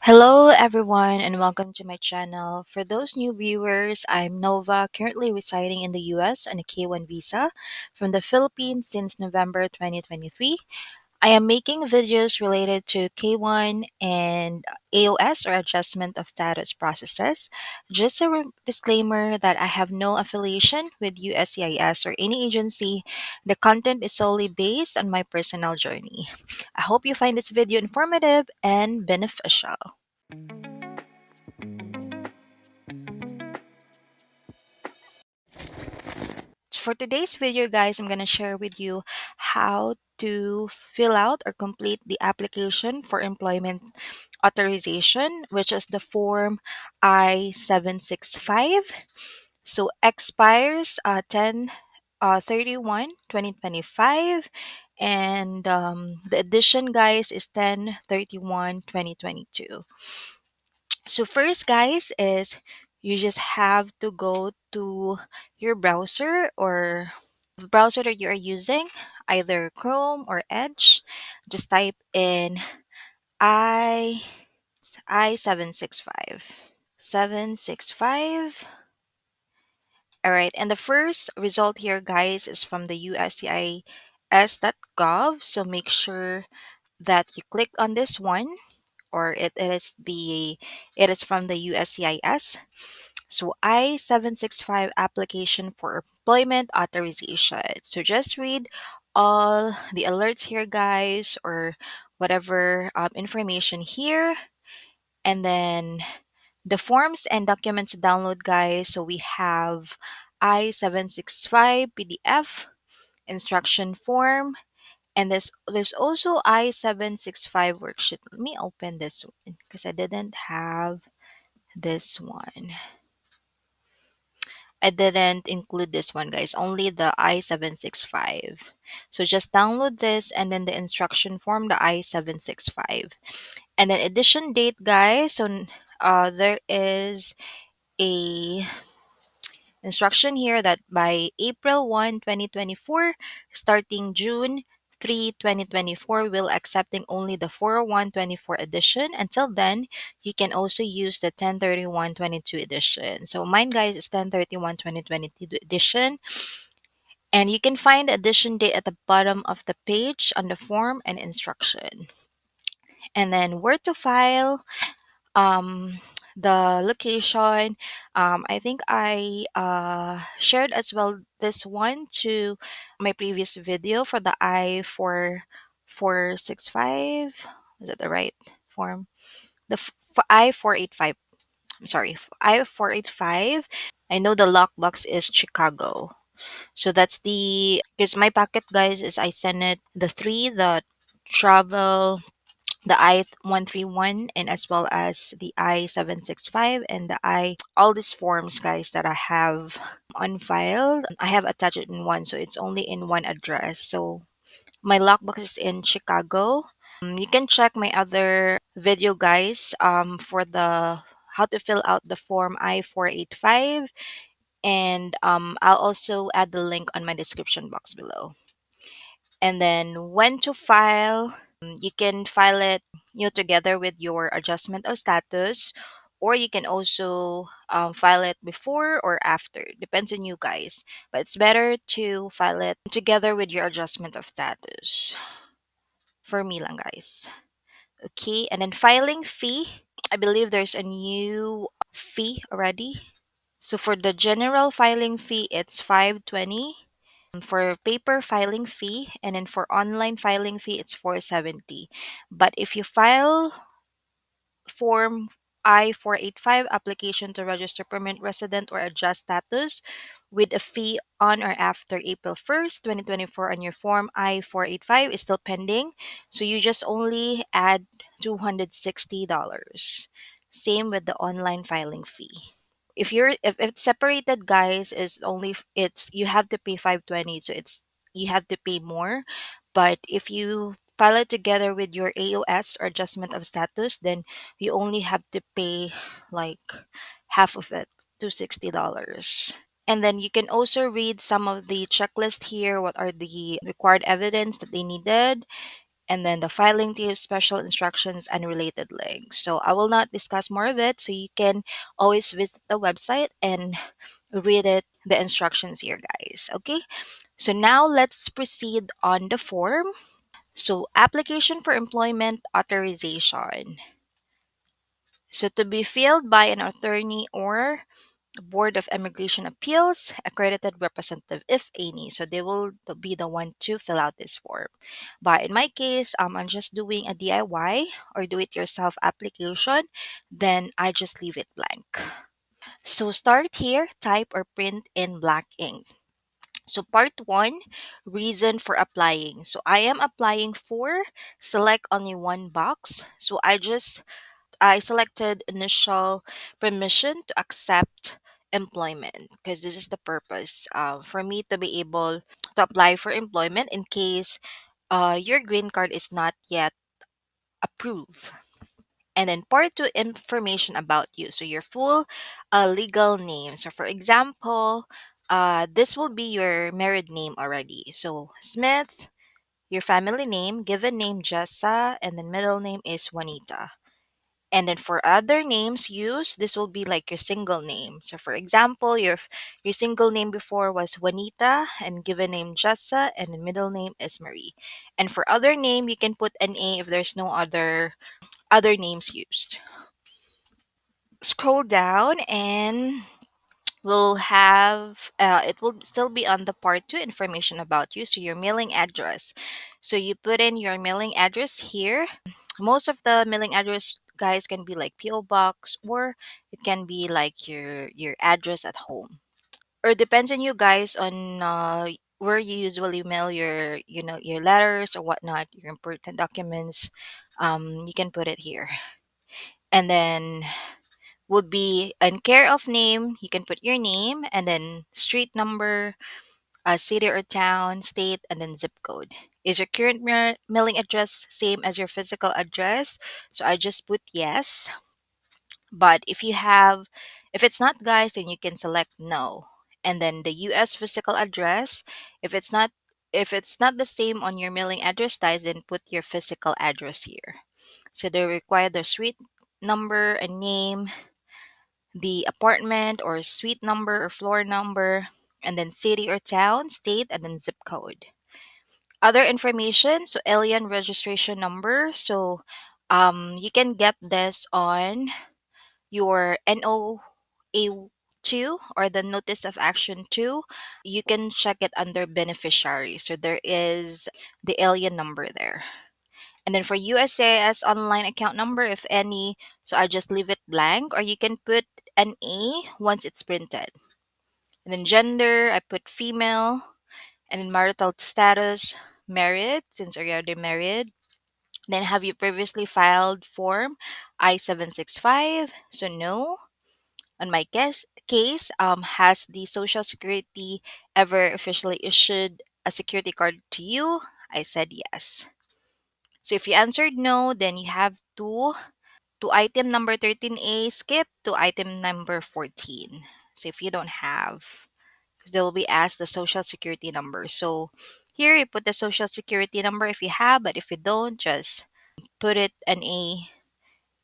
Hello, everyone, and welcome to my channel. For those new viewers, I'm Nova, currently residing in the US on a K1 visa from the Philippines since November 2023. I am making videos related to K1 and AOS or adjustment of status processes. Just a disclaimer that I have no affiliation with USCIS or any agency. The content is solely based on my personal journey. I hope you find this video informative and beneficial. For today's video, guys, I'm going to share with you how to fill out or complete the application for employment authorization, which is the form I-765. So expires 10 31 2025, and the edition, guys, is 10/31/2022. So first, guys, is you just have to go to your browser or browser that you are using, either Chrome or Edge. Just type in I I-765. 765. All right, and the first result here, guys, is from the uscis.gov. So make sure that you click on this one, or it is from the USCIS. So I-765 application for employment authorization. So just read all the alerts here, guys, or whatever information here, and then the forms and documents to download, guys. So we have I-765 PDF instruction form, and there's also I-765 worksheet. Let me open this one because I didn't have this one. I didn't include this one, guys, only the I-765. So just download this and then the instruction form, the I-765. And then edition date, guys. So there is a instruction here that by April 1, 2024, starting June 3, 2024, we'll accepting only the 4/1/24 edition. Until then, you can also use the 10/31/22 edition. So mine, guys, is 10/31/2022 edition. And you can find the edition date at the bottom of the page on the form and instruction. And then where to file, um the location. I think I shared as well this one to my previous video for the I-4465. Is that the right form? I-485. I'm sorry, I-485. I know the lockbox is Chicago. So that's the, because my packet, guys, is I send it the three, the travel, the I-131, and as well as the I-765 and the all these forms, guys, that I have on file. I have attached it in one, so it's only in one address. So my lockbox is in Chicago. You can check my other video, guys, for the how to fill out the form I-485, and I'll also add the link on my description box below. And then when to file, you can file it, together with your adjustment of status, or you can also file it before or after, depends on you, guys, but it's better to file it together with your adjustment of status, for me lang, guys. Okay, and then filing fee, I believe there's a new fee already. So for the general filing fee, it's 520. For paper filing fee, and then for online filing fee, it's 470. But if you file form I-485 application to register permanent resident or adjust status with a fee on or after April 1st, 2024, on your form I-485 is still pending. So you just only add $260. Same with the online filing fee. If it's separated, guys, is only it's you have to pay 520, so it's you have to pay more. But if you file it together with your AOS or adjustment of status, then you only have to pay like half of it, $260. And then you can also read some of the checklist here, what are the required evidence that they needed, and then the filing to special instructions and related links. So I will not discuss more of it. So you can always visit the website and read it, the instructions here, guys. Okay. So now let's proceed on the form. So application for employment authorization. So to be filled by an attorney or Board of Immigration Appeals, accredited representative, if any. So they will be the one to fill out this form. But in my case, I'm just doing a DIY or do it yourself application, then I just leave it blank. So start here, type or print in black ink. So part one, reason for applying. So I am applying for select only one box. So I selected initial permission to accept employment because this is the purpose for me to be able to apply for employment in case your green card is not yet approved. And then part two, information about you. So your full legal name. So for example, this will be your married name already. So Smith, your family name, given name Jessa, and then middle name is Juanita. And then for other names used, this will be like your single name. So for example, your single name before was Juanita and given name Jessa and the middle name is Marie. And for other name, you can put an A if there's no other names used. Scroll down and we'll have it will still be on the part two, information about you. So your mailing address. So you put in your mailing address here. Most of the mailing address, guys, can be like PO box or it can be like your address at home. Or depends on you guys on where you usually mail your your letters or whatnot, your important documents. You can put it here. And then would be in care of name, you can put your name and then street number, city or town, state, and then zip code. Is your current mailing address same as your physical address? So I just put yes. But if it's not, guys, then you can select no. And then the US physical address, if it's not if it's not the same on your mailing address, guys, then put your physical address here. So they require the street number and name, the apartment or suite number or floor number, and then city or town, state, and then zip code. Other information, so alien registration number. So you can get this on your NOA2 or the Notice of Action 2. You can check it under beneficiary. So there is the alien number there. And then for USAS online account number, if any, so I just leave it blank, or you can put an A once it's printed. And then gender, I put female. And then marital status, married, since you're already married. Then have you previously filed form I-765? So no. On my case, has the Social Security ever officially issued a security card to you? I said yes. So if you answered no, then you have to item number 13A, skip to item number 14. So if you don't have, because they will be asked the social security number. So here you put the social security number if you have, but if you don't, just put it an A.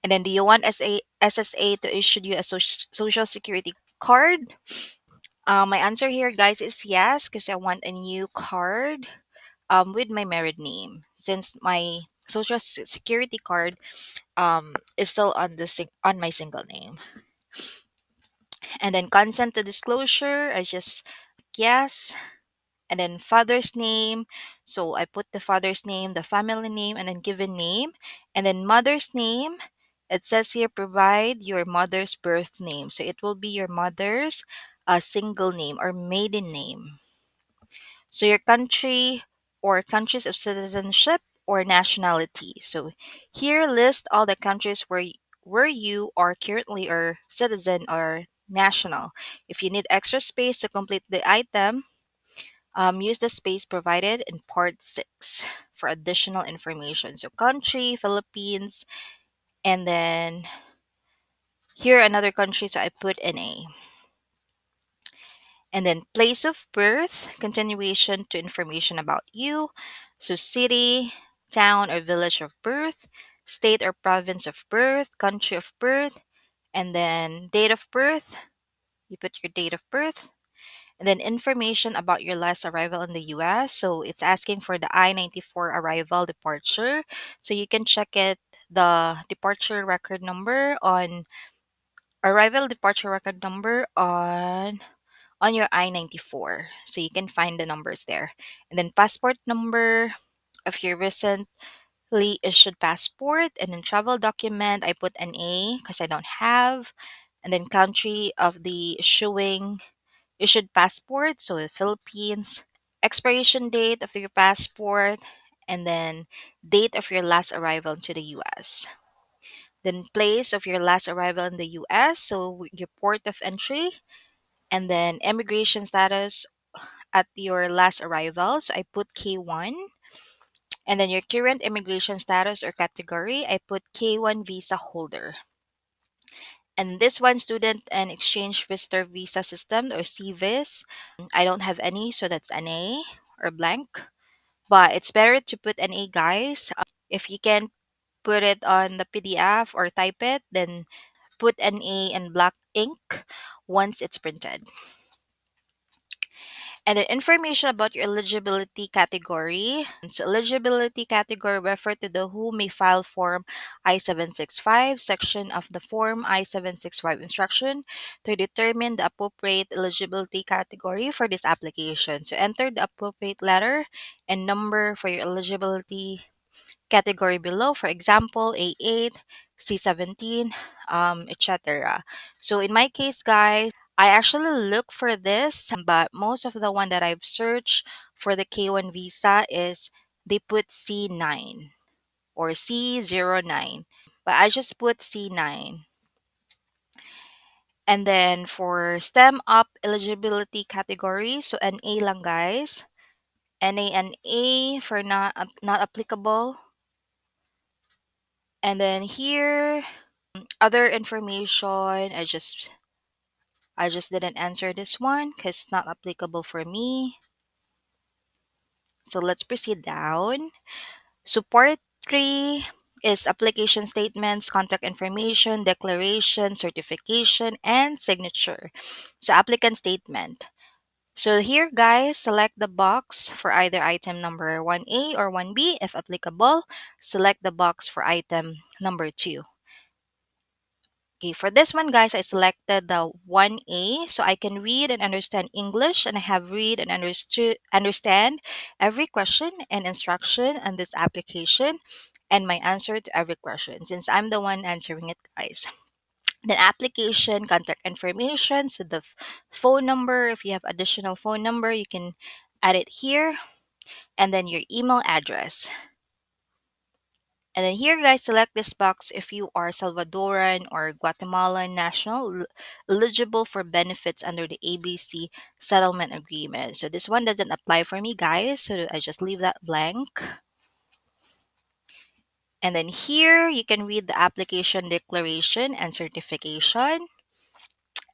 And then do you want SSA to issue you a social security card? My answer here, guys, is yes, because I want a new card with my married name, since my social security card is still on on my single name. And then consent to disclosure, I just yes. And then father's name, so I put the father's name, the family name, and then given name. And then mother's name, it says here provide your mother's birth name, so it will be your mother's single name or maiden name. So your country or countries of citizenship or nationality. So here list all the countries where you are currently a citizen or national. If you need extra space to complete the item, use the space provided in part 6 for additional information. So country, Philippines, and then here another country, so I put NA. And then place of birth, continuation to information about you. So city, town or village of birth, state or province of birth, country of birth, and then date of birth. You put your date of birth, and then information about your last arrival in the US. So it's asking for the I-94 arrival departure. So you can check it, the departure record number on arrival departure record number on your I-94. So you can find the numbers there. And then passport number of your recently issued passport, and then travel document, I put an A because I don't have. And then country of the issued passport, so the Philippines, expiration date of your passport, and then date of your last arrival to the US. Then place of your last arrival in the US, so your port of entry, and then immigration status at your last arrival. So I put K1, and then your current immigration status or category, I put K1 visa holder. And this one, student and exchange visitor visa system or CVIS. I don't have any, so that's an A or blank. But it's better to put an A, guys. If you can put it on the PDF or type it, then put an A in black ink once it's printed. And then information about your eligibility category. So eligibility category refer to the who may file form I-765 section of the form I-765 instruction to determine the appropriate eligibility category for this application. So enter the appropriate letter and number for your eligibility category below. For example, A8, C17, etc. So in my case, guys, I actually look for this, but most of the one that I've searched for the K1 visa is they put C9 or C09, but I just put C9. And then for STEM up eligibility category, so an A lang, guys. NA and A for not applicable. And then here, other information, I just didn't answer this one because it's not applicable for me. So let's proceed down. Support 3 is application statements, contact information, declaration, certification, and signature. So applicant statement. So here, guys, select the box for either item number 1A or 1B if applicable. Select the box for item number 2. Okay, for this one, guys, I selected the 1A so I can read and understand English, and I have read and understand every question and instruction on this application and my answer to every question since I'm the one answering it, guys. Then application, contact information, so the phone number, if you have additional phone number, you can add it here, and then your email address. And then here, guys, select this box if you are Salvadoran or Guatemalan national eligible for benefits under the ABC settlement agreement. So this one doesn't apply for me, guys. So I just leave that blank. And then here, you can read the application declaration and certification.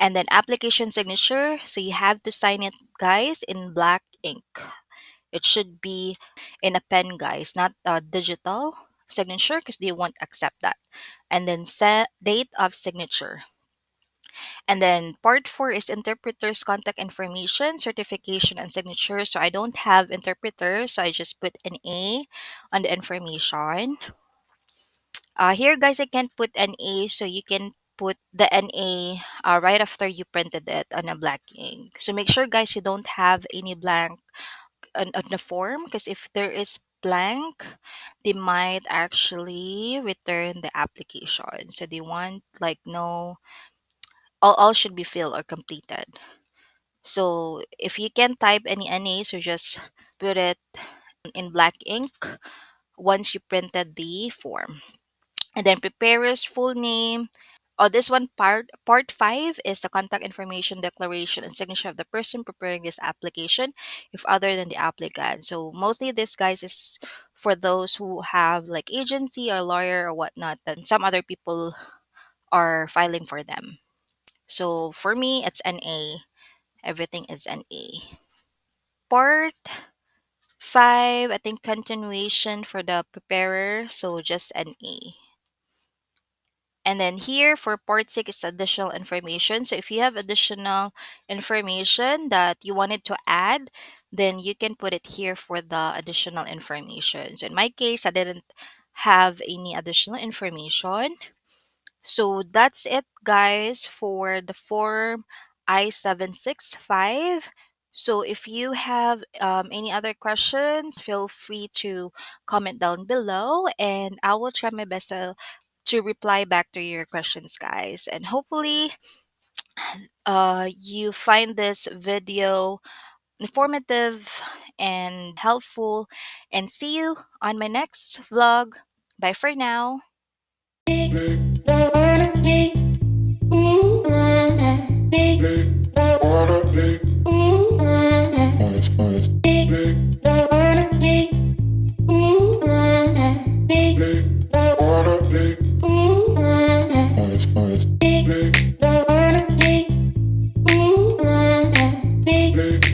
And then application signature. So you have to sign it, guys, in black ink. It should be in a pen, guys, not digital signature because they won't accept that. And then set date of signature. And then part 4 is interpreter's contact information, certification, and signature. So I don't have interpreter, so I just put an A on the information. Here, guys, I can't put an A, so you can put the NA right after you printed it on a black ink. So make sure, guys, you don't have any blank on the form because if there is blank, they might actually return the application. So they want like no, all should be filled or completed. So if you can type any NA, so just put it in black ink once you printed the form. And then preparer's full name. Oh, this one part 5 is the contact information declaration and signature of the person preparing this application if other than the applicant. So mostly this, guys, is for those who have like agency or lawyer or whatnot, and some other people are filing for them. So for me, it's an A. Everything is an A. Part 5, I think continuation for the preparer, so just an A. And then here for part 6 is additional information. So if you have additional information that you wanted to add, then you can put it here for the additional information. So in my case, I didn't have any additional information. So that's it, guys, for the form I-765. So if you have any other questions, feel free to comment down below, and I will try my best to reply back to your questions, guys. And hopefully, you find this video informative and helpful. And see you on my next vlog. Bye for now. Wanna be